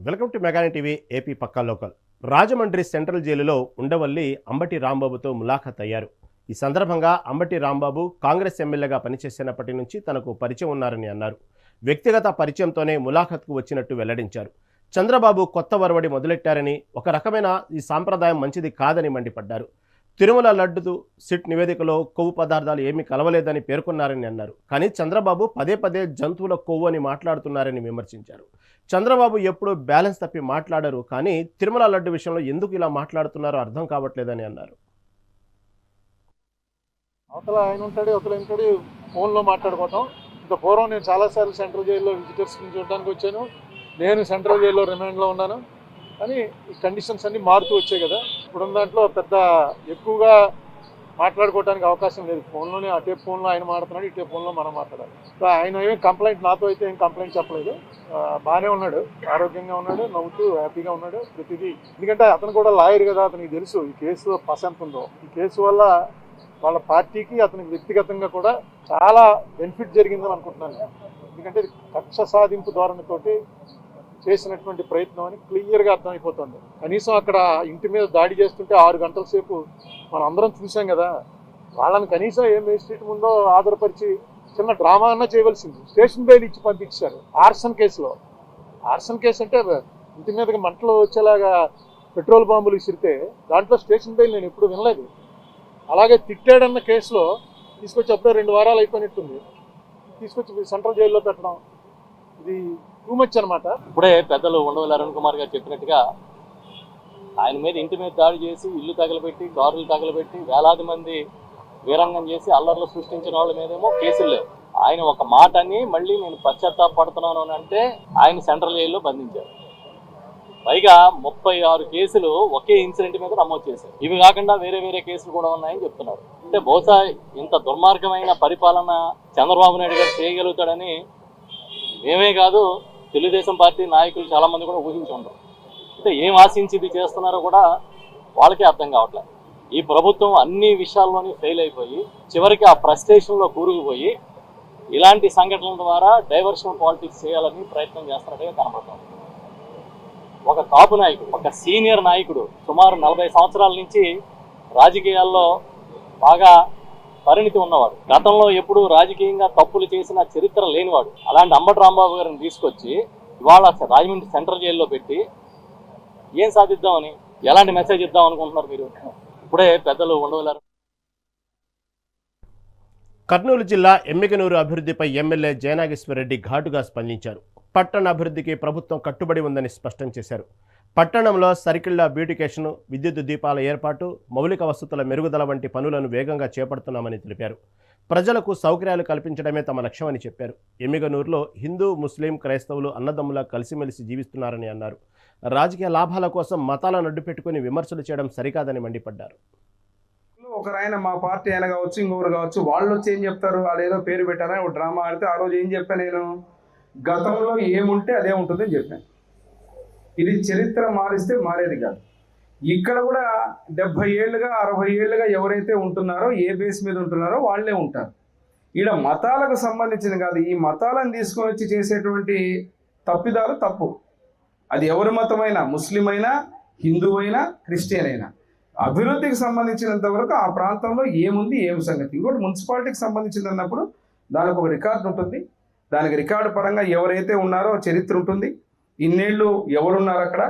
Welcome to మెగాని TV AP పక్కా local. Rajahmundry central జైలులో ఉండవల్లి అంబటి రాంబాబుతో ములాఖత్ అయ్యారు. ఈ సందర్భంగా అంబటి రాంబాబు కాంగ్రెస్ ఎమ్మెల్యేగా పనిచేసినప్పటి నుంచి తనకు పరిచయం ఉన్నారని అన్నారు. వ్యక్తిగత పరిచయంతోనే ములాఖత్కు వచ్చినట్టు వెల్లడించారు. చంద్రబాబు కొత్త వరవడి మొదలెట్టారని, ఒక రకమైన ఈ సాంప్రదాయం మంచిది కాదని మండిపడ్డారు. తిరుమల లడ్డు సిట్ నివేదికలో కొవ్వు పదార్థాలు ఏమీ కలవలేదని పేర్కొన్నారని అన్నారు. కానీ చంద్రబాబు పదే పదే జంతువుల కొవ్వు అని మాట్లాడుతున్నారని విమర్శించారు. చంద్రబాబు ఎప్పుడూ బ్యాలెన్స్ తప్పి మాట్లాడరు, కానీ తిరుమల లడ్డు విషయంలో ఎందుకు ఇలా మాట్లాడుతున్నారో అర్థం కావట్లేదని అన్నారు. అవతల ఆయన ఉంటాడు, అవతల ఉంటాడు, ఫోన్లో మాట్లాడుకోవటం. ఇంత పూర్వం నేను చాలాసార్లు సెంట్రల్ జైల్లో విజిటర్స్ని చూడడానికి వచ్చాను. నేను సెంట్రల్ జైల్లో రిమాండ్లో ఉన్నాను. కానీ ఈ కండిషన్స్ అన్నీ మారుతూ వచ్చాయి కదా. ఇప్పుడున్న దాంట్లో పెద్ద ఎక్కువగా మాట్లాడుకోవడానికి అవకాశం లేదు. ఫోన్లోనే అటే ఫోన్లో ఆయన మాట్లాడుతున్నాడు, ఇటే ఫోన్లో మనం మాట్లాడాలి. ఆయన ఏం కంప్లైంట్, నాతో అయితే ఏం కంప్లైంట్ చెప్పలేదు. బాగానే ఉన్నాడు, ఆరోగ్యంగా ఉన్నాడు, నవ్వుతూ హ్యాపీగా ఉన్నాడు ప్రతిదీ. ఎందుకంటే అతను కూడా లాయర్ కదా, అతనికి తెలుసు ఈ కేసు పసంత ఉందో. ఈ కేసు వల్ల వాళ్ళ పార్టీకి అతనికి వ్యక్తిగతంగా కూడా చాలా బెనిఫిట్ జరిగిందని అనుకుంటున్నాను. ఎందుకంటే కక్ష సాధింపు ధోరణితోటి చేసినటువంటి ప్రయత్నం అని క్లియర్గా అర్థమైపోతుంది. కనీసం అక్కడ ఇంటి మీద దాడి చేస్తుంటే 6 గంటల సేపు మనం అందరం చూసాం కదా. వాళ్ళని కనీసం ఏ మేజిస్ట్రేట్ ముందో ఆధారపరిచి చిన్న డ్రామా అన్నా చేయవలసింది. స్టేషన్ బెయిల్ ఇచ్చి పంపించారు. ఆర్సన్ కేసులో, ఆర్సన్ కేసు అంటే ఇంటి మీదకి మంటలు వచ్చేలాగా పెట్రోల్ బాంబులు విసిరితే దాంట్లో స్టేషన్ బెయిల్ నేను ఎప్పుడు వినలేదు. అలాగే తిట్టాడన్న కేసులో తీసుకొచ్చి అప్పుడే 2 వారాలు అయిపోయినట్టుంది, తీసుకొచ్చి సెంట్రల్ జైల్లో పెట్టడం ఇది టూ మచ్ అనమాట. ఇప్పుడే పెద్దలు ఉండవల్లి అరుణ్ కుమార్ గారు చెప్పినట్టుగా ఆయన మీద ఇంటి మీద దాడి చేసి, ఇల్లు తగలబెట్టి, కారులు తగలబెట్టి, వేలాది మంది వీరంగం చేసి అల్లర్లు సృష్టించిన వాళ్ళ మీదేమో కేసులు లేవు. ఆయన ఒక మాట అని మళ్ళీ నేను పశ్చాత్తాపడుతున్నాను అని అంటే ఆయన సెంట్రల్ జైల్లో బంధించారు. పైగా 36 కేసులు ఒకే ఇన్సిడెంట్ మీద నమోదు చేశారు. ఇవి కాకుండా వేరే వేరే కేసులు కూడా ఉన్నాయని చెప్తున్నారు. అంటే బహుశా ఇంత దుర్మార్గమైన పరిపాలన చంద్రబాబు నాయుడు గారు చేయగలుగుతాడని మేమే కాదు, తెలుగుదేశం పార్టీ నాయకులు చాలా మంది కూడా ఊహించి ఉండరు. అంటే ఏం ఆశించి ఇది చేస్తున్నారో కూడా వాళ్ళకే అర్థం కావట్లేదు. ఈ ప్రభుత్వం అన్ని విషయాల్లోని ఫెయిల్ అయిపోయి చివరికి ఆ ఫ్రస్ట్రేషన్లో కూరుకుపోయి ఇలాంటి సంఘటనల ద్వారా డైవర్షన్ పాలిటిక్స్ చేయాలని ప్రయత్నం చేస్తున్నట్టుగా కనపడుతుంది. ఒక కాపు నాయకుడు, ఒక సీనియర్ నాయకుడు, సుమారు 40 సంవత్సరాల నుంచి రాజకీయాల్లో బాగా పరిణితి ఉన్నవాడు, గతంలో ఎప్పుడు రాజకీయంగా తప్పులు చేసిన చరిత్ర లేనివాడు, అలాంటి అంబటి రాంబాబు గారిని తీసుకొచ్చి ఇవాళ రాజమండ్రి సెంట్రల్ జైల్లో పెట్టి ఏం సాధిద్దామని, ఎలాంటి మెసేజ్ ఇద్దాం అనుకుంటున్నారు మీరు? ఇప్పుడే పెద్దలు ఉండవలేరు. కర్నూలు జిల్లా ఎమ్మిగనూరు అభివృద్ధిపై ఎమ్మెల్యే జయనాగేశ్వరరెడ్డి ఘాటుగా స్పందించారు. పట్టణ అభివృద్ధికి ప్రభుత్వం కట్టుబడి ఉందని స్పష్టం చేశారు. పట్టణంలో సర్కిళ్ల బ్యూటిఫికేషన్, విద్యుత్ దీపాల ఏర్పాటు, మౌలిక వసతుల మెరుగుదల వంటి పనులను వేగంగా చేపడుతున్నామని తెలిపారు. ప్రజలకు సౌకర్యాలు కల్పించడమే తమ లక్ష్యమని చెప్పారు. ఎమ్మిగనూరులో హిందూ, ముస్లిం, క్రైస్తవులు అన్నదమ్ములా కలిసిమెలిసి జీవిస్తున్నారని అన్నారు. రాజకీయ లాభాల కోసం మతాలను అడ్డుపెట్టుకుని విమర్శలు చేయడం సరికాదని మండిపడ్డారు. ఒకరాయన మా పార్టీ ఆయన కావచ్చు, ఇంకొకరు కావచ్చు, వాళ్ళు వచ్చి ఏం చెప్తారు, వాళ్ళు ఏదో పేరు పెట్టారని ఒక డ్రామా ఆడితే ఆ రోజు ఏం చెప్పాను నేను, గతంలో ఏముంటే అదే ఉంటుందని చెప్పాను. ఇది చరిత్ర మారిస్తే మారేది కాదు. ఇక్కడ కూడా 70 ఏళ్ళుగా 60 ఏళ్ళుగా ఎవరైతే ఉంటున్నారో, ఏ బేస్ మీద ఉంటున్నారో వాళ్ళే ఉంటారు. ఈడ మతాలకు సంబంధించింది కాదు. ఈ మతాలను తీసుకొని వచ్చి చేసేటువంటి తప్పిదాలు తప్పు. అది ఎవరి మతమైనా, ముస్లిం అయినా, హిందూ అయినా, క్రిస్టియన్ అయినా, అభివృద్ధికి సంబంధించినంత వరకు ఆ ప్రాంతంలో ఏముంది, ఏం సంగతి. ఇంకోటి మున్సిపాలిటీకి సంబంధించింది అన్నప్పుడు దానికి ఒక రికార్డు ఉంటుంది. దానికి రికార్డు పరంగా ఎవరైతే ఉన్నారో చరిత్ర ఉంటుంది. ఇన్నేళ్ళు ఎవరున్నారు అక్కడ,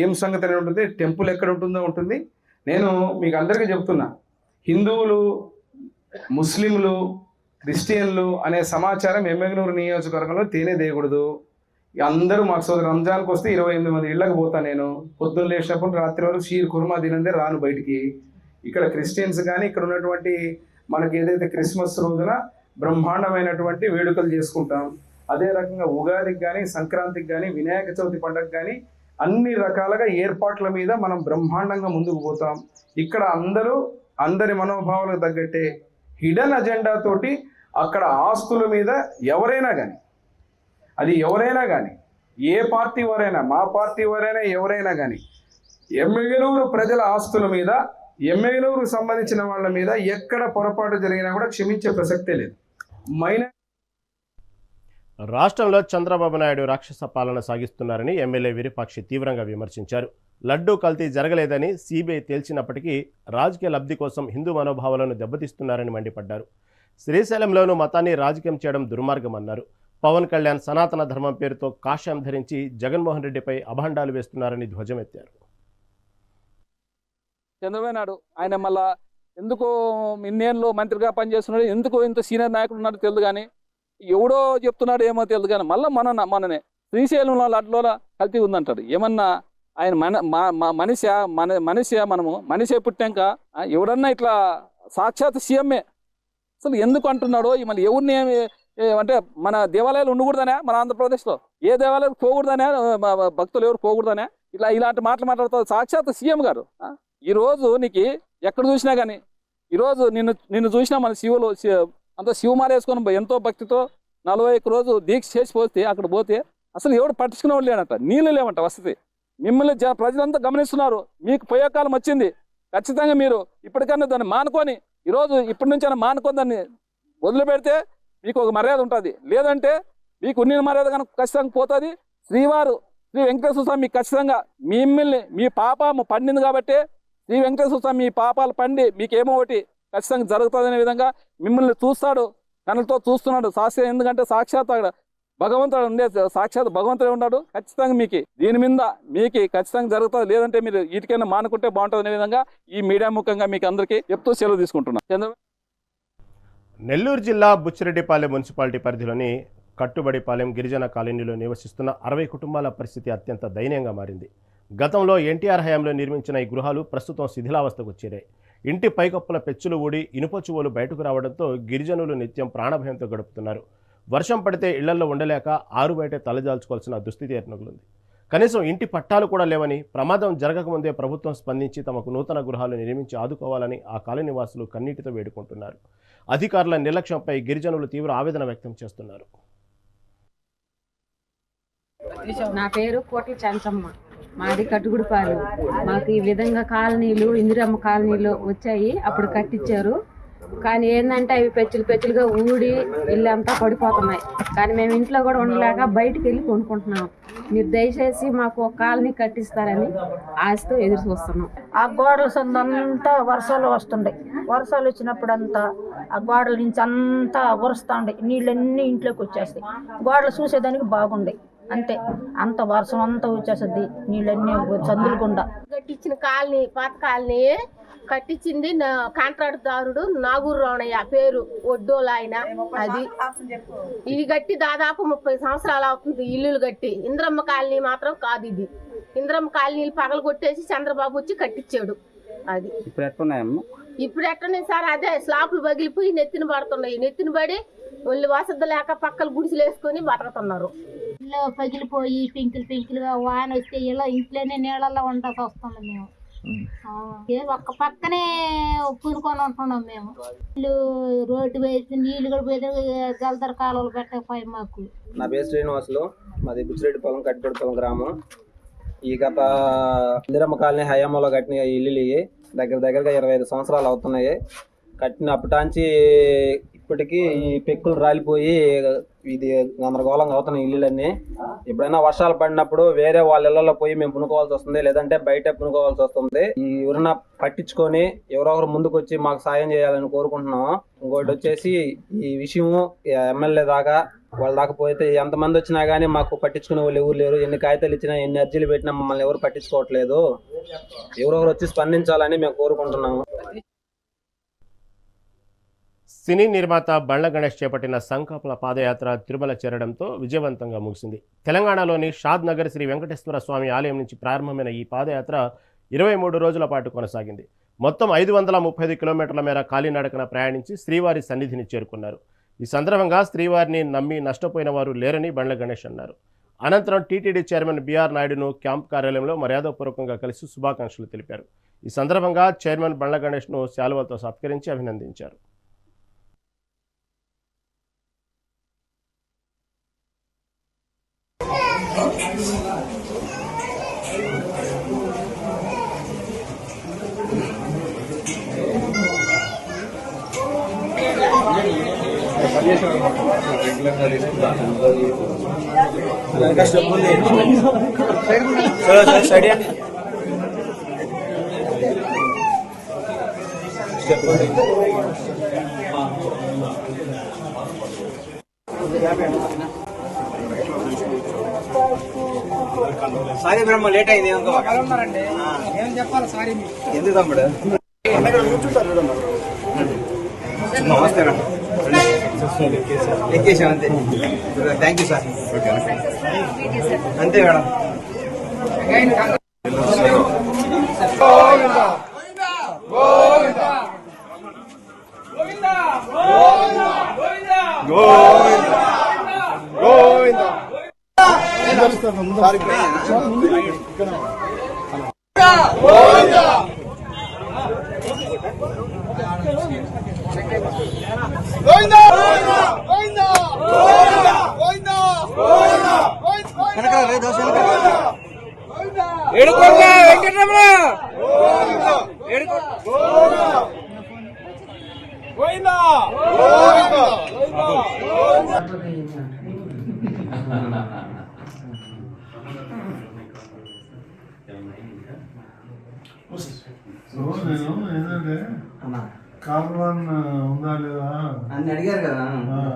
ఏం సంగతి అని ఉంటుంది, టెంపుల్ ఎక్కడ ఉంటుందో ఉంటుంది. నేను మీకు అందరికీ చెప్తున్నా, హిందువులు, ముస్లింలు, క్రిస్టియన్లు అనే సమాచారం ఎమ్మిగనూరు నియోజకవర్గంలో తేనేదేయకూడదు. అందరూ మాకు సోదరు రంజాన్కి వస్తే 28 మంది ఇళ్ళకి పోతాను నేను. పొద్దున్న లేచినప్పుడు రాత్రి వరకు షీర్ కుర్మా తినందే రాను బయటికి. ఇక్కడ క్రిస్టియన్స్ కానీ ఇక్కడ ఉన్నటువంటి మనకి ఏదైతే క్రిస్మస్ రోజున బ్రహ్మాండమైనటువంటి వేడుకలు చేసుకుంటాం. అదే రకంగా ఉగాదికి కానీ, సంక్రాంతికి కానీ, వినాయక చవితి పండుగ కానీ అన్ని రకాలుగా ఏర్పాట్ల మీద మనం బ్రహ్మాండంగా ముందుకు పోతాం. ఇక్కడ అందరి మనోభావాలకు తగ్గట్టే హిడెన్ అజెండా తోటి అక్కడ ఆస్తుల మీద ఎవరైనా కానీ, అది ఎవరైనా కానీ, ఏ పార్టీ వారైనా, మా పార్టీ వారైనా, ఎవరైనా కానీ ఎమ్మిగనూరు ప్రజల ఆస్తుల మీద, ఎమ్మిగనూరుకు సంబంధించిన వాళ్ళ మీద ఎక్కడ పొరపాటు జరిగినా కూడా క్షమించే ప్రసక్తే లేదు. రాష్ట్రంలో చంద్రబాబు నాయుడు రాక్షస పాలన సాగిస్తున్నారని ఎమ్మెల్యే విరూపాక్షి తీవ్రంగా విమర్శించారు. లడ్డూ కల్తీ జరగలేదని సీబీఐ తేల్చినప్పటికీ రాజకీయ లబ్ధి కోసం హిందూ మనోభావాలను దెబ్బతీస్తున్నారని మండిపడ్డారు. శ్రీశైలంలోనూ మతాన్ని రాజకీయం చేయడం దుర్మార్గమన్నారు. పవన్ కళ్యాణ్ సనాతన ధర్మం పేరుతో కాషాయం ధరించి జగన్మోహన్ రెడ్డిపై అభాండాలు వేస్తున్నారని ధ్వజమెత్తారు. చంద్రబాబు నాయుడు ఆయన మళ్ళా ఎందుకు ఇన్నేళ్ళు మంత్రిగా పనిచేస్తున్నాడు, ఎందుకు ఇంత సీనియర్ నాయకుడు ఉన్నాడు తెలియదు, కానీ ఎవడో చెప్తున్నాడు ఏమో తెలియదు, కానీ మళ్ళీ మననే శ్రీశైలంలో లడ్లో కల్తీ ఉందంటారు. ఏమన్నా ఆయన మనిషి మనము మనిషి పుట్టాక ఎవడన్నా ఇట్లా సాక్షాత్ సీఎంఏ అసలు ఎందుకు అంటున్నాడో, మళ్ళీ ఎవరిని అంటే మన దేవాలయాలు ఉండకూడదనే, మన ఆంధ్రప్రదేశ్లో ఏ దేవాలయాలు పోకూడదనే, భక్తులు ఎవరు పోకూడదనే ఇలాంటి మాటలు మాట్లాడుతారు సాక్షాత్ సీఎం గారు. ఈరోజు నీకు ఎక్కడ చూసినా కానీ ఈరోజు నిన్ను చూసినా మన శివులు అంత శివమాల వేసుకొని ఎంతో భక్తితో 41 రోజు దీక్ష చేసి పోతే అక్కడ పోతే అసలు ఎవడు పట్టించుకునే వాళ్ళు లేనట, నీళ్ళు లేవంట వసతి. మిమ్మల్ని ప్రజలంతా గమనిస్తున్నారు, మీకు పోయే కాలం వచ్చింది. ఖచ్చితంగా మీరు ఇప్పటికన్నా దాన్ని మానుకొని ఈరోజు ఇప్పటి నుంచైనా మానుకొని దాన్ని వదిలిపెడితే మీకు ఒక మర్యాద ఉంటుంది. లేదంటే మీకు ఉన్న మర్యాద కనుక ఖచ్చితంగా పోతుంది. శ్రీ వెంకటేశ్వర స్వామి మీకు ఖచ్చితంగా మిమ్మల్ని మీ పాపము పండింది కాబట్టి శ్రీ వెంకటేశ్వర స్వామి మీ పాపాలు పండి మీకేమో ఒకటి ఖచ్చితంగా జరుగుతుందనే విధంగా మిమ్మల్ని చూస్తాడు, కనులతో చూస్తున్నాడు శాస్త్రం. ఎందుకంటే సాక్షాత్ అక్కడ భగవంతుడు ఉండే సాక్షాత్ భగవంతుడే ఉన్నాడు. ఖచ్చితంగా మీకు దీని మీద మీకు ఖచ్చితంగా జరుగుతుంది. లేదంటే మీరు వీటికైనా మానుకుంటే బాగుంటుంది అనే విధంగా ఈ మీడియా ముఖంగా మీకు అందరికీ చెప్తూ సెలవు తీసుకుంటున్నాను. చంద్రబాబు నెల్లూరు జిల్లా బుచ్చిరెడ్డిపాలెం మున్సిపాలిటీ పరిధిలోని కట్టుబడిపాలెం గిరిజన కాలనీలో నివసిస్తున్న 60 కుటుంబాల పరిస్థితి అత్యంత దయనీయంగా మారింది. గతంలో ఎన్టీఆర్ హయాంలో నిర్మించిన ఈ గృహాలు ప్రస్తుతం శిథిలావస్థకు చేరాయి. ఇంటి పైకప్పుల పెచ్చులు ఊడి ఇనుప చువ్వలు బయటకు రావడంతో గిరిజనులు నిత్యం ప్రాణభయంతో గడుపుతున్నారు. వర్షం పడితే ఇళ్లలో ఉండలేక ఆరు బయటే తలదాల్చుకోవాల్సిన దుస్థితి ఏర్పడింది. కనీసం ఇంటి పట్టాలు కూడా లేవని, ప్రమాదం జరగకముందే ప్రభుత్వం స్పందించి తమకు నూతన గృహాలు నిర్మించి ఆదుకోవాలని ఆ కాలనీ వాసులు కన్నీటితో వేడుకుంటున్నారు. అధికారుల నిర్లక్ష్యంపై గిరిజనులు తీవ్ర ఆవేదన వ్యక్తం చేస్తున్నారు. నా పేరు కోట్ల చంచమ్మ, మాది కట్టుగుడిపాలెం. మాకు ఈ విధంగా కాలనీలు ఇందిరమ్మ కాలనీలో వచ్చాయి, అప్పుడు కట్టించారు. కానీ ఏంటంటే అవి పెచ్చులుగా ఊడి ఇల్లంతా పడిపోతున్నాయి. కానీ మేము ఇంట్లో కూడా ఉండలేక బయటికి వెళ్ళి కొనుక్కుంటున్నాం. మీరు దయచేసి మాకు ఒక కాలనీ కట్టిస్తారని ఆశతో ఎదురు చూస్తున్నాం. ఆ గోడల సందంతా వర్షాలు వస్తుండే, వర్షాలు వచ్చినప్పుడంతా ఆ గోడల నుంచి అంతా ఉరుస్తూ ఉండే, నీళ్ళన్నీ ఇంట్లోకి వచ్చేస్తాయి. గోడలు చూసేదానికి బాగుండే, అంతే అంత వర్షం అంతా వచ్చేస్తుంది, నీళ్ళన్నీ చందులు గుండా. కట్టించిన కాలనీ పాత కాలనీ కట్టించింది కాంట్రాక్టుదారుడు నాగూరు రావణయ్య పేరు, ఒడ్డోలు ఆయన. అది ఇది కట్టి దాదాపు 30 సంవత్సరాలు అవుతుంది ఇల్లులు కట్టి. ఇంద్రమ్మ కాలనీ మాత్రం కాదు, ఇది ఇంద్రమ్మ కాలనీలు పగలు కొట్టేసి చంద్రబాబు వచ్చి కట్టించాడు. అది ఇప్పుడు ఎట్టున్నాయి సార్, అదే స్లాపులు పగిలిపోయి నెత్తిన పడుతున్నాయి. నెత్తిన పడి ఒళ్ళు వసతి లేక పక్కల గుడిసెలు వేసుకొని బతుకుతున్నారు. ఇల్లు పగిలిపోయి పింకిలుగా వాన వస్తే ఇలా ఇంట్లోనే నీళ్ళల్లో ఉండాల్సి వస్తుంది. మేము ఒక్క పక్కనే పూనుకొని ఉంటున్నాం. మేము ఇల్లు రోడ్డు వేసి నీళ్లు కూడా పోయి జలధర కాలువలు పెట్టకపోయి మాకు. నా పేరు శ్రీనివాసులు, మాది బుచ్చిరెడ్డిపాలెం కట్టుబడిపాలెం గ్రామం. ఈ గత ఇందిరమ్మ కాలనీ హయాంలో కట్టిన ఇల్లులు దగ్గరగా 25 సంవత్సరాలు అవుతున్నాయి. కట్టినప్పటాంచి ఇప్పటికీ ఈ పెక్కులు రాలిపోయి ఇది గందరగోళంగా అవుతున్నాయి ఇల్లులన్నీ. ఎప్పుడైనా వర్షాలు పడినప్పుడు వేరే వాళ్ళ ఇళ్లలో పోయి మేము పునుకోవాల్సి వస్తుంది, లేదంటే బయట పునుకోవాల్సి వస్తుంది. ఈ ఎవరన్నా పట్టించుకొని ఎవరొకరు ముందుకు వచ్చి మాకు సాయం చేయాలని కోరుకుంటున్నాము. ఇంకోటి వచ్చేసి ఈ విషయం ఎమ్మెల్యే దాకా వాళ్ళ దాకా పోతే ఎంతమంది వచ్చినా కానీ మాకు పట్టించుకునే వాళ్ళు ఎవరు లేరు. ఎన్ని కాగితాలు ఇచ్చినా ఎన్ని అర్జీలు పెట్టినా మమ్మల్ని ఎవరు పట్టించుకోవట్లేదు. ఎవరొకరు వచ్చి స్పందించాలని మేము కోరుకుంటున్నాము. సినీ నిర్మాత బండ్ల గణేష్ చేపట్టిన సంకల్ప పాదయాత్ర తిరుమల చేరడంతో విజయవంతంగా ముగిసింది. తెలంగాణలోని షాద్ నగర్ శ్రీ వెంకటేశ్వర స్వామి ఆలయం నుంచి ప్రారంభమైన ఈ పాదయాత్ర 23 రోజుల పాటు కొనసాగింది. మొత్తం 535 కిలోమీటర్ల మేర కాలినడకన ప్రయాణించి శ్రీవారి సన్నిధిని చేరుకున్నారు. ఈ సందర్భంగా శ్రీవారిని నమ్మి నష్టపోయిన వారు లేరని బండ్ల గణేష్ అన్నారు. అనంతరం టీటీడీ చైర్మన్ బిఆర్ నాయుడును క్యాంప్ కార్యాలయంలో మర్యాదపూర్వకంగా కలిసి శుభాకాంక్షలు తెలిపారు. ఈ సందర్భంగా చైర్మన్ బండ్ల గణేష్ను శాలువాలతో సత్కరించి అభినందించారు. సారీ బ్రహ్మ లేట్ అయింది ఏం చెప్పాలి సారీ ఎందుకు తమ్ముడు నమస్తే ఎక్కేసాం అంతే థ్యాంక్ యూ సార్ అంతే మేడం ఏంటంటే కార్బన్ ఉందా లేదా అన్ని అడిగారు కదా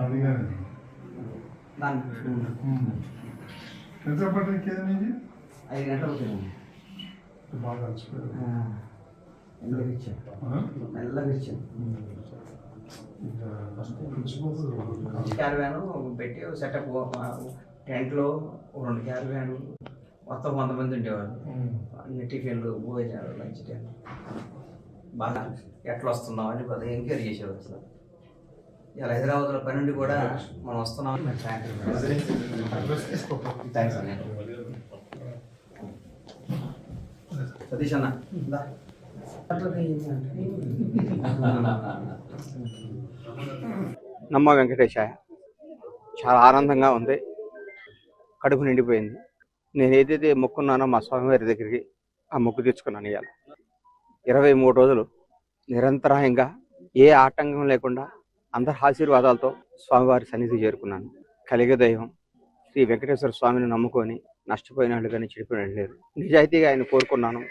అడిగాను ఎంత పట్టింది కేజీ నుంచి 5 గంటలు అవుతుంది బాగా అలసిపోయారు మెల్లగా ఇచ్చాను క్యారవాన్ పెట్టి సెటప్ టెంట్లో 2 క్యారవాన్ మొత్తం 100 మంది ఉండేవాళ్ళు అన్ని టిఫిన్లు భోజనాలు లంచ్ టైం బాగా ఎట్లా వస్తున్నాం అని కొద్దిగా ఎంక్వైరీ చేసేవారు అసలు ఇలా హైదరాబాద్లో పని నుండి కూడా మనం వస్తున్నాం థ్యాంక్స్ అన్న సతీష్ అన్న నమ్మ వెంకటేశాయ చాలా ఆనందంగా ఉంది, కడుపు నిండిపోయింది. నేను ఏదైతే మొక్కున్నానో మా స్వామివారి దగ్గరికి ఆ మొక్కు తెచ్చుకున్నాను. ఇవాళ 23 రోజులు నిరంతరాయంగా ఏ ఆటంకం లేకుండా అందరి ఆశీర్వాదాలతో స్వామివారి సన్నిధి చేరుకున్నాను. కలిగ దైవం శ్రీ వెంకటేశ్వర స్వామిని నమ్ముకొని నష్టపోయినట్లు కానీ చెడిపోయినట్లు లేదు. నిజాయితీగా ఆయన కోరుకున్నాను,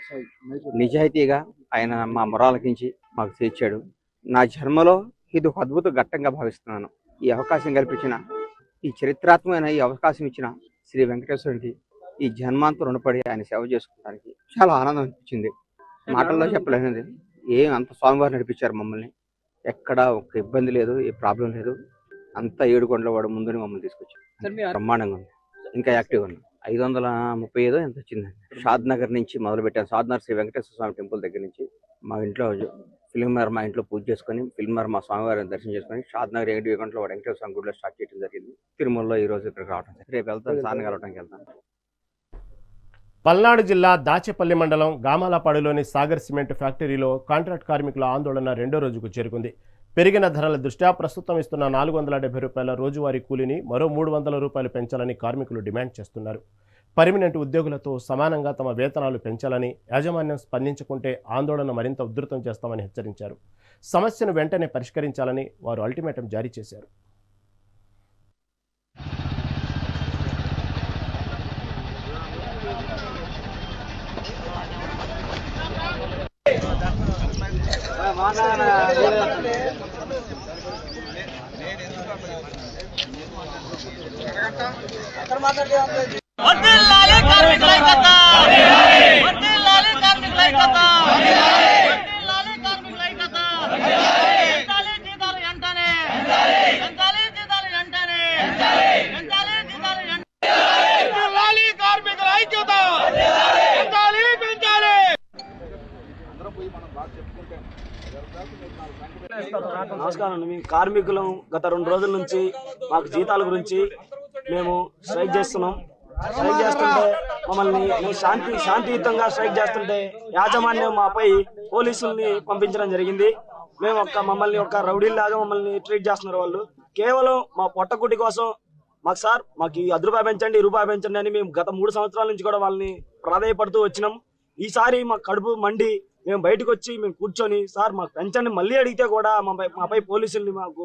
నిజాయితీగా ఆయన మా మొరాలకించి మాకు తీర్చాడు. నా జన్మలో ఇది ఒక అద్భుత ఘట్టంగా భావిస్తున్నాను. ఈ అవకాశం కల్పించిన, ఈ చరిత్రాత్మకమైన ఈ అవకాశం ఇచ్చిన శ్రీ వెంకటేశ్వరునికి ఈ జన్మాంతం రుణపడి ఆయన సేవ చేసుకోవడానికి చాలా ఆనందం అనిపించింది. మాటల్లో చెప్పలేనిది. ఏం అంత స్వామివారు నడిపించారు మమ్మల్ని. ఎక్కడ ఒక ఇబ్బంది లేదు, ఏ ప్రాబ్లం లేదు. అంతా 7 కొండల వాడు ముందుని మమ్మల్ని తీసుకొచ్చారు. బ్రహ్మాండంగా ఉంది, ఇంకా యాక్టివ్గా ఉంది. 535 ఎంత వచ్చిందండి. షాద్ నగర్ నుంచి మొదలు పెట్టాను. షాద్ నగర్ శ్రీ వెంకటేశ్వర స్వామి టెంపుల్ దగ్గర నుంచి మా ఇంట్లో ఫిల్మర్ మా ఇంట్లో పూజ చేసుకొని, ఫిల్మర్ మా స్వామివారిని దర్శనం చేసుకొని, షాద్ నగర్ 7 గంటల వాడు వెంకటేశ్వర స్వామి గుడిలో స్టార్ట్ చేయడం జరిగింది. తిరుమలలో ఈ రోజు ఇక్కడికి రావడం, రేపు వెళ్తాను, సార్ని కలవడానికి వెళ్తాను. పల్నాడు జిల్లా దాచేపల్లి మండలం గామాలపాడులోని సాగర్ సిమెంట్ ఫ్యాక్టరీలో కాంట్రాక్ట్ కార్మికుల ఆందోళన 2వ రోజుకు చేరుకుంది. పెరిగిన ధరల దృష్ట్యా ప్రస్తుతం ఇస్తున్న 470 రూపాయల రోజువారీ కూలీని మరో 300 రూపాయలు పెంచాలని కార్మికులు డిమాండ్ చేస్తున్నారు. పర్మినెంట్ ఉద్యోగులతో సమానంగా తమ వేతనాలు పెంచాలని, యాజమాన్యం స్పందించకుంటే ఆందోళన మరింత ఉధృతం చేస్తామని హెచ్చరించారు. సమస్యను వెంటనే పరిష్కరించాలని వారు అల్టిమేటం జారీ చేశారు. నమస్కారం. మేము కార్మికులం గత 2 రోజుల నుంచి మాకు జీతాల గురించి మేము స్ట్రైక్ చేస్తున్నాం. స్ట్రైక్ చేస్తుంటే మమ్మల్ని శాంతియుతంగా స్ట్రైక్ చేస్తుంటే యాజమాన్యం మాపై పోలీసుల్ని పంపించడం జరిగింది. మేము మమ్మల్ని ఒక రౌడీలాగా మమ్మల్ని ట్రీట్ చేస్తున్నారు. వాళ్ళు కేవలం మా పొట్టకుటి కోసం మాకు ఈ 10 రూపాయలు పెంచండి, 2 రూపాయలు పెంచండి అని మేము గత 3 సంవత్సరాల నుంచి కూడా వాళ్ళని ప్రాధాయపడుతూ వచ్చినాం. ఈసారి మా కడుపు మండి మేము బయటకు వచ్చి మేము కూర్చొని సార్ మాకు పెంచండి మళ్ళీ అడిగితే కూడా మాపై పోలీసుల్ని మాకు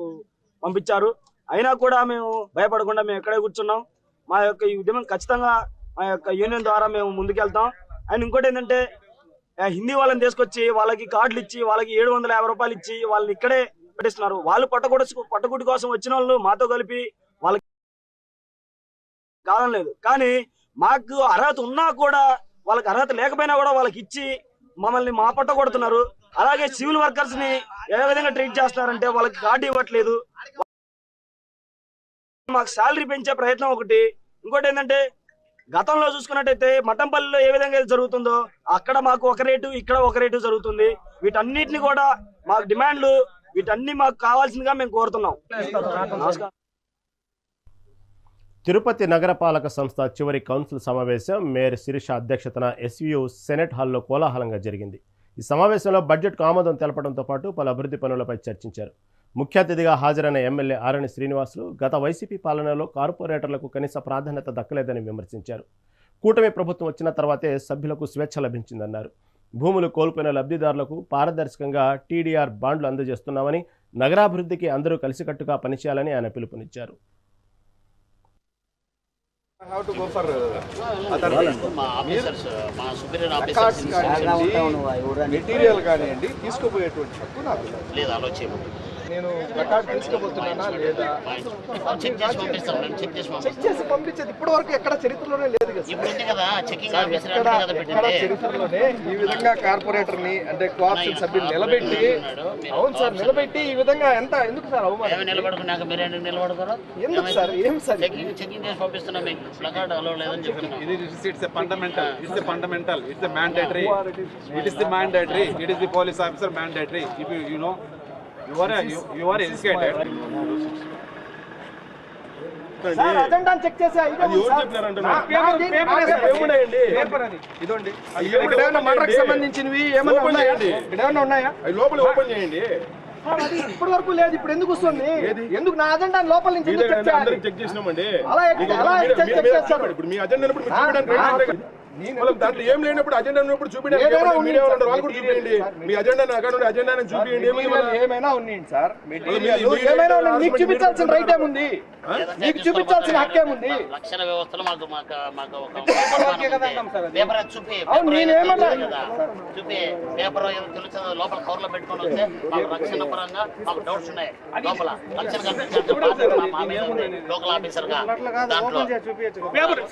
పంపించారు. అయినా కూడా మేము భయపడకుండా మేము ఎక్కడే కూర్చున్నాం. మా యొక్క ఈ ఉద్యమం ఖచ్చితంగా మా యొక్క యూనియన్ ద్వారా మేము ముందుకెళ్తాం. అండ్ ఇంకోటి ఏంటంటే హిందీ వాళ్ళని తీసుకొచ్చి వాళ్ళకి కార్డులు ఇచ్చి వాళ్ళకి 750 రూపాయలు ఇచ్చి వాళ్ళని ఇక్కడే పెట్టిస్తున్నారు. వాళ్ళు పట్టగుడి కోసం వచ్చిన వాళ్ళు మాతో కలిపి వాళ్ళకి కాలం లేదు. కానీ మాకు అర్హత ఉన్నా కూడా వాళ్ళకి అర్హత లేకపోయినా కూడా వాళ్ళకి ఇచ్చి మమ్మల్ని మా పట్ట కొడుతున్నారు. అలాగే సివిల్ వర్కర్స్ ని ఏ విధంగా ట్రీట్ చేస్తున్నారంటే వాళ్ళకి కార్డు ఇవ్వట్లేదు. మాకు శాలరీ పెంచే ప్రయత్నం ఒకటి. ఇంకోటి ఏంటంటే గతంలో చూసుకున్నట్టయితే మఠంపల్లిలో ఏ విధంగా జరుగుతుందో అక్కడ మాకు ఒక రేటు, ఇక్కడ ఒక రేటు జరుగుతుంది. వీటన్నిటిని కూడా మాకు డిమాండ్లు, వీటన్ని మాకు కావాల్సిందిగా మేము కోరుతున్నాం. నమస్కారం. తిరుపతి నగరపాలక సంస్థ చివరి కౌన్సిల్ సమావేశం మేయర్ శిరీష అధ్యక్షతన ఎస్యు సెనెట్ హాల్లో కోలాహలంగా జరిగింది. ఈ సమావేశంలో బడ్జెట్కు ఆమోదం తెలపడంతో పాటు పలు అభివృద్ధి పనులపై చర్చించారు. ముఖ్య అతిథిగా హాజరైన ఎమ్మెల్యే ఆరణి శ్రీనివాసులు గత వైసీపీ పాలనలో కార్పొరేటర్లకు కనీస ప్రాధాన్యత దక్కలేదని విమర్శించారు. కూటమి ప్రభుత్వం వచ్చిన తర్వాతే సభ్యులకు స్వేచ్ఛ లభించిందన్నారు. భూములు కోల్పోయిన లబ్ధిదారులకు పారదర్శకంగా టీడీఆర్ బాండ్లు అందజేస్తున్నామని, నగరాభివృద్ధికి అందరూ కలిసికట్టుగా పనిచేయాలని ఆయన పిలుపునిచ్చారు. మెటీరియల్ కానివ్వండి తీసుకుపోయేటువంటి హక్కు నాకు లేదు. ఆలోచన నేను రికార్డు తీసుకుపోతున్నానా లేదా చెక్ చేసి పంపించేది ఇప్పటి వరకు ఎక్కడ చరిత్రలోనే లేదు కదా. ఎక్కడ చరిత్రలోనే ఈ విధంగా కార్పొరేటర్ ని అంటే కోఆప్షన్ సభ్యులు నిలబెట్టి, అవును సార్, నిలబెట్టి ఈ విధంగా ఎంత ఎందుకు సార్ అవమానం? ఎందుకు సార్? ఏం sir It's a fundamental. It's a fundamental. It's a mandatory. It is the mandatory. It is the police officer mandatory. If you know, you are educated. Sir agenda check చేసి మర్డర్కి సంబంధించినవి ఏమన్నా ఉన్నాయండి? ఉన్నాయా? లోపల ఓపెన్ చేయండి. ఇప్పటి వరకు లేదు, ఇప్పుడు ఎందుకు వస్తుంది? ఎందుకు నా అజెండా లోపల నుంచి చెక్ చేసినామండి. అలా చెక్ చేస్తారు. ఇప్పుడు మీ అజెండా దాంట్లో ఏం లేనప్పుడు అజెండా ఉన్నప్పుడు చూపించండి. వాళ్ళు కూడా చూపించండి. మీ అజెండా అజెండా చూపించండి. ఏమైనా ఉన్నాయండి సార్, ఏమైనా మీకు చూపించాల్సిన రైట్ ఏముంది? మీకు చూపించాల్సిన హక్కు ఏముంది? రక్షణ వ్యవస్థలో అవును, నేనేమన్నా చూపి పేపర్ తెలుసు లోపల కవర్లో పెట్టుకొని వస్తే మాకు రక్షణ పరంగా మాకు డౌట్స్ ఉన్నాయి. లోపల రక్షణ కల్పించాల్సిన లోకల్ ఆఫీసర్ గా దాంట్లో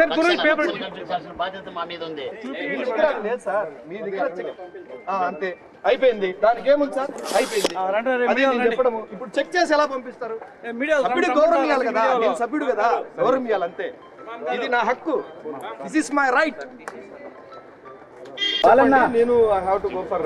కల్పించాల్సిన బాధ్యత మా మీద ఉంది. లేదు సార్, మీ దగ్గర అంతే అయిపోయింది. దానికి ఏముంది సార్? అయిపోయింది చెప్పడము. ఇప్పుడు చెక్ చేసి ఎలా పంపిస్తారు? సభ్యుడు గౌరవం ఇవ్వాలి కదా, నేను సభ్యుడు కదా, గౌరవం ఇవ్వాలి అంతే. ఇది నా హక్కు. This is my right. నేను I have to go for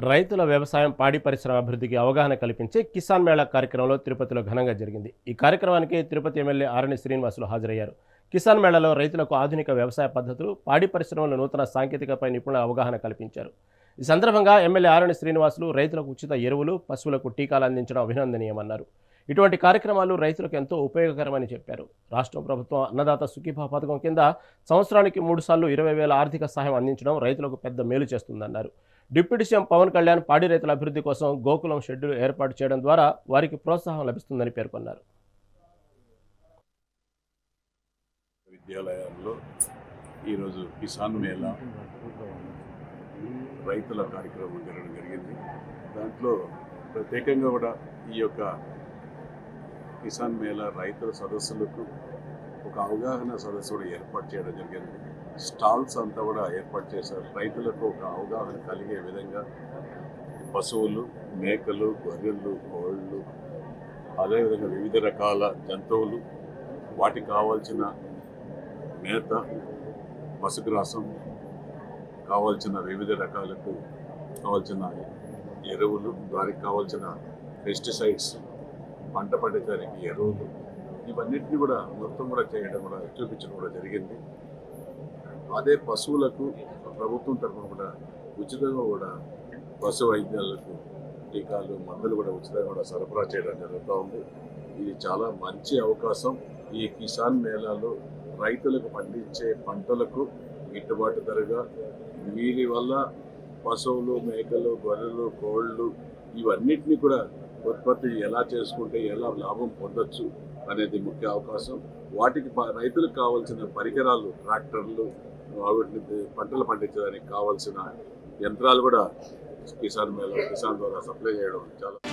రైతుల వ్యవసాయం, పాడి పరిశ్రమ అభివృద్ధికి అవగాహన కల్పించే కిసాన్ మేళా కార్యక్రమంలో తిరుపతిలో ఘనంగా జరిగింది. ఈ కార్యక్రమానికి తిరుపతి ఎమ్మెల్యే ఆరణి శ్రీనివాసులు హాజరయ్యారు. కిసాన్ మేళాలో రైతులకు ఆధునిక వ్యవసాయ పద్ధతులు, పాడి పరిశ్రమల నూతన సాంకేతికపై నిపుణుల అవగాహన కల్పించారు. ఈ సందర్భంగా ఎమ్మెల్యే ఆరణి శ్రీనివాసులు రైతులకు ఉచిత ఎరువులు, పశువులకు టీకాలు అందించడం అభినందనీయమన్నారు. ఇటువంటి కార్యక్రమాలు రైతులకు ఎంతో ఉపయోగకరమని చెప్పారు. రాష్ట్ర ప్రభుత్వం అన్నదాత సుఖీభా పథకం కింద సంవత్సరానికి 3 సార్లు 20,000 ఆర్థిక సహాయం అందించడం రైతులకు పెద్ద మేలు చేస్తుందన్నారు. డిప్యూటీ సీఎం పవన్ కళ్యాణ్ పాడి రైతుల అభివృద్ధి కోసం గోకులం షెడ్యూల్ ఏర్పాటు చేయడం ద్వారా వారికి ప్రోత్సాహం లభిస్తుందని పేర్కొన్నారు. విద్యాలయాల్లో ఈరోజు కిసాన్ మేళా రైతుల కార్యక్రమం జరగడం జరిగింది. దాంట్లో ప్రత్యేకంగా కూడా ఈ యొక్క కిసాన్ మేళా రైతుల సదస్సులకు ఒక అవగాహన సదస్సు కూడా ఏర్పాటు చేయడం జరిగింది. స్టాల్స్ అంతా కూడా ఏర్పాటు చేశారు. రైతులకు ఒక అవగాహన కలిగే విధంగా పశువులు, మేకలు, గొర్రెలు, కోళ్ళు, అదేవిధంగా వివిధ రకాల జంతువులు, వాటికి కావాల్సిన మేత, పశుగ్రాసం, కావాల్సిన వివిధ రకాలకు కావాల్సిన ఎరువులు, దానికి కావాల్సిన పెస్టిసైడ్స్, పంట పండించడానికి ఎరువులు, ఇవన్నిటిని కూడా మొత్తం కూడా చేయడం కూడా చూపించడం కూడా జరిగింది. అదే పశువులకు ప్రభుత్వం తరఫున కూడా ఉచితంగా కూడా పశు వైద్యాలకు టీకాలు, మందులు కూడా ఉచితంగా కూడా సరఫరా చేయడం జరుగుతూ ఉంది. ఇది చాలా మంచి అవకాశం. ఈ కిసాన్ మేళాలో రైతులకు పండించే పంటలకు గిట్టుబాటు ధరగా, వీరి వల్ల పశువులు, మేకలు, గొర్రెలు, కోళ్ళు ఇవన్నిటిని కూడా ఉత్పత్తి ఎలా చేసుకుంటే ఎలా లాభం పొందొచ్చు అనేది ముఖ్య అవకాశం. వాటికి రైతులకు కావాల్సిన పరికరాలు, ట్రాక్టర్లు, వాటిని పంటలు పండించడానికి కావాల్సిన యంత్రాలు కూడా కిసాన్ మేళా, కిసాన్ ద్వారా సప్లై చేయడం చాలా